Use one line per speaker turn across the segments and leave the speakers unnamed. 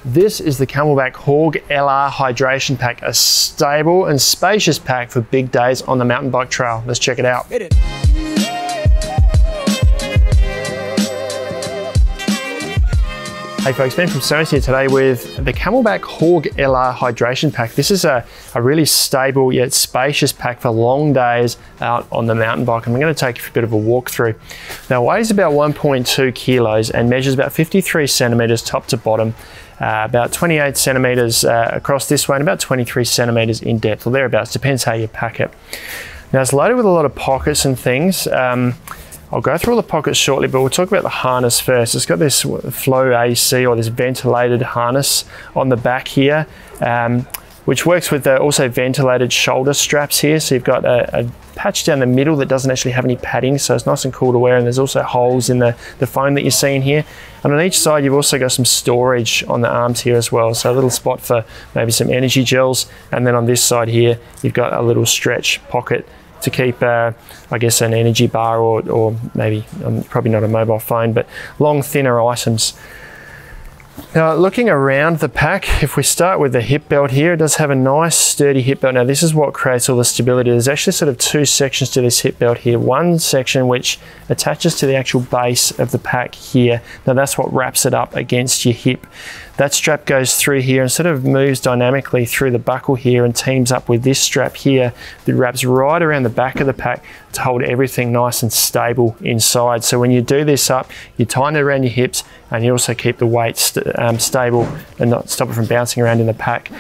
This is the Camelbak H.A.W.G LR Hydration Pack, a stable and spacious pack for big days on the mountain bike trail. Let's check it out. Hey folks, Ben from Sonos here today with the Camelbak H.A.W.G LR Hydration Pack. This is a really stable yet spacious pack for long days out on the mountain bike. And I'm going to take you for a bit of a walk through. Now it weighs about 1.2 kilos and measures about 53 centimeters top to bottom, about 28 centimeters across this way and about 23 centimeters in depth, or thereabouts, depends how you pack it. Now it's loaded with a lot of pockets and things. I'll go through all the pockets shortly, but we'll talk about the harness first. It's got this flow AC, or this ventilated harness on the back here, which works with the also ventilated shoulder straps here. So you've got a patch down the middle that doesn't actually have any padding, so it's nice and cool to wear, and there's also holes in the foam that you're seeing here. And on each side you've also got some storage on the arms here as well, so a little spot for maybe some energy gels, and then on this side here you've got a little stretch pocket to keep, I guess, an energy bar or maybe, probably not a mobile phone, but long, thinner items. Now, looking around the pack, if we start with the hip belt here, it does have a nice sturdy hip belt. Now, this is what creates all the stability. There's actually sort of two sections to this hip belt here. One section which attaches to the actual base of the pack here. Now, that's what wraps it up against your hip. That strap goes through here and sort of moves dynamically through the buckle here and teams up with this strap here that wraps right around the back of the pack to hold everything nice and stable inside. So when you do this up, you tighten it around your hips and you also keep the weight stable and not stop it from bouncing around in the pack.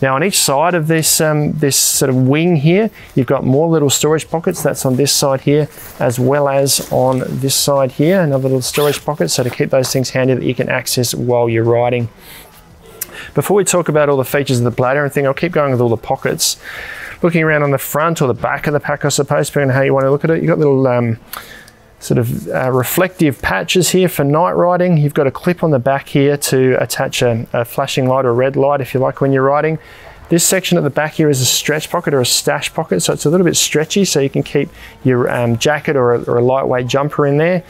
Now on each side of this, this sort of wing here, you've got more little storage pockets. That's on this side here, as well as on this side here, another little storage pocket, so to keep those things handy that you can access while you're riding. Before we talk about all the features of the bladder and thing, I'll keep going with all the pockets. Looking around on the front or the back of the pack, I suppose, depending on how you want to look at it, you've got little sort of reflective patches here for night riding. You've got a clip on the back here to attach a flashing light or a red light if you like when you're riding. This section at the back here is a stretch pocket or a stash pocket, so it's a little bit stretchy, so you can keep your jacket or a lightweight jumper in there.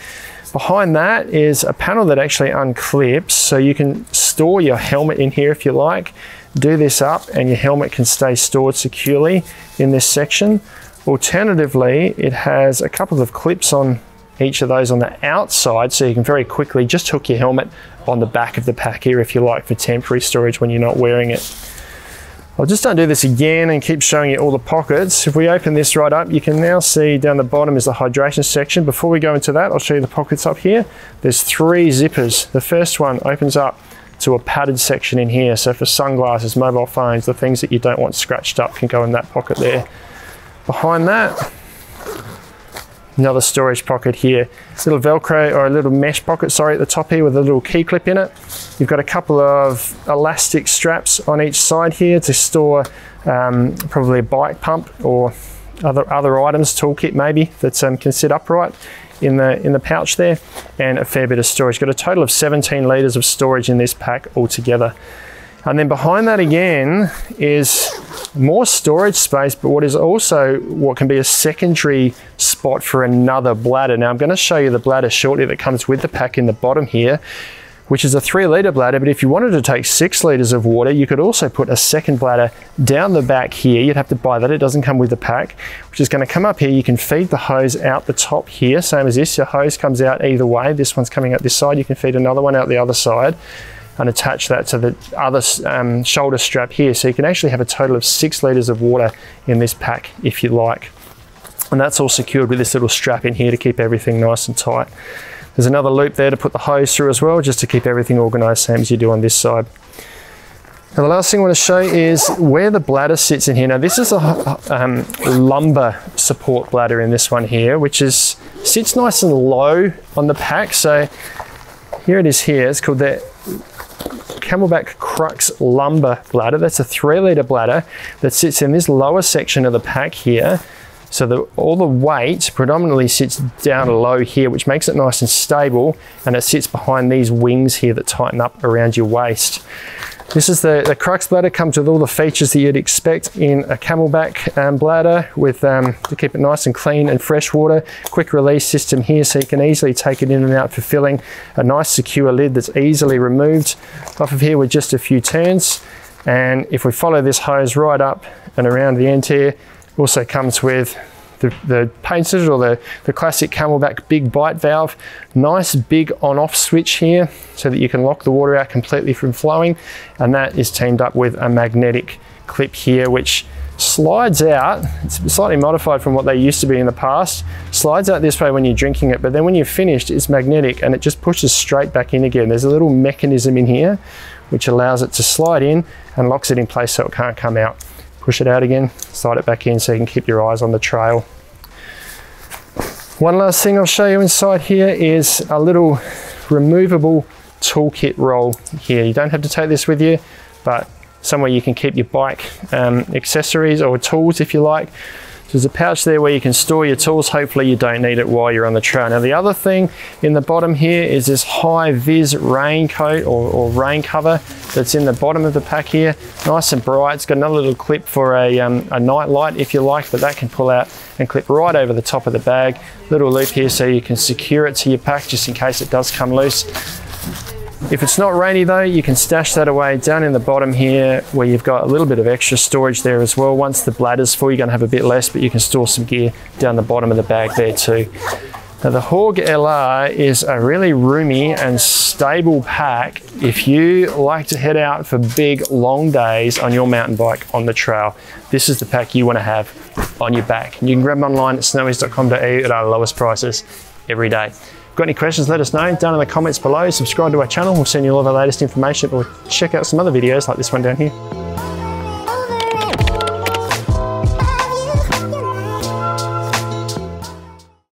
Behind that is a panel that actually unclips, so you can store your helmet in here if you like. Do this up and your helmet can stay stored securely in this section. Alternatively, it has a couple of clips on each of those on the outside, so you can very quickly just hook your helmet on the back of the pack here if you like, for temporary storage when you're not wearing it. I'll just undo this again and keep showing you all the pockets. If we open this right up, you can now see down the bottom is the hydration section. Before we go into that, I'll show you the pockets up here. There's 3 zippers. The first one opens up to a padded section in here. So for sunglasses, mobile phones, the things that you don't want scratched up can go in that pocket there. Behind that, another storage pocket here. It's a little Velcro or a little mesh pocket, sorry, at the top here with a little key clip in it. You've got a couple of elastic straps on each side here to store probably a bike pump or other items, toolkit maybe, that can sit upright in the pouch there, and a fair bit of storage. Got a total of 17 litres of storage in this pack altogether. And then behind that again is more storage space, but what can be a secondary spot for another bladder. Now I'm going to show you the bladder shortly that comes with the pack in the bottom here, which is a 3-litre bladder, but if you wanted to take 6 litres of water, you could also put a second bladder down the back here. You'd have to buy that, it doesn't come with the pack, which is going to come up here. You can feed the hose out the top here, same as this. Your hose comes out either way. This one's coming out this side, you can feed another one out the other side and attach that to the other shoulder strap here. So you can actually have a total of 6 litres of water in this pack if you like. And that's all secured with this little strap in here to keep everything nice and tight. There's another loop there to put the hose through as well, just to keep everything organised, same as you do on this side. Now the last thing I want to show is where the bladder sits in here. Now this is a lumbar support bladder in this one here, which sits nice and low on the pack. So here it is here, it's called the Camelbak CRUX Lumbar bladder. That's a 3-litre bladder that sits in this lower section of the pack here. So all the weight predominantly sits down low here, which makes it nice and stable, and it sits behind these wings here that tighten up around your waist. This is the CRUX bladder. Comes with all the features that you'd expect in a Camelbak bladder, with to keep it nice and clean and fresh water. Quick release system here, so you can easily take it in and out for filling. A nice secure lid that's easily removed off of here with just a few turns. And if we follow this hose right up and around the end here, also comes with the painted or the classic Camelbak big bite valve. Nice big on-off switch here so that you can lock the water out completely from flowing, and that is teamed up with a magnetic clip here which slides out. It's slightly modified from what they used to be in the past. Slides out this way when you're drinking it, but then when you're finished it's magnetic and it just pushes straight back in again. There's a little mechanism in here which allows it to slide in and locks it in place so it can't come out. Push it out again, slide it back in so you can keep your eyes on the trail. One last thing I'll show you inside here is a little removable toolkit roll here. You don't have to take this with you, but somewhere you can keep your bike accessories or tools if you like. There's a pouch there where you can store your tools. Hopefully you don't need it while you're on the trail. Now the other thing in the bottom here is this high-vis raincoat or rain cover that's in the bottom of the pack here. Nice and bright. It's got another little clip for a night light if you like, but that can pull out and clip right over the top of the bag. Little loop here so you can secure it to your pack just in case it does come loose. If it's not rainy though, you can stash that away down in the bottom here where you've got a little bit of extra storage there as well. Once the bladder's full, you're going to have a bit less, but you can store some gear down the bottom of the bag there too. Now the H.A.W.G LR is a really roomy and stable pack if you like to head out for big long days on your mountain bike on the trail. This is the pack you want to have on your back. And you can grab them online at snowies.com.au at our lowest prices every day. Got any questions, let us know down in the comments below. Subscribe to our channel, we'll send you all of our latest information, or check out some other videos like this one down here.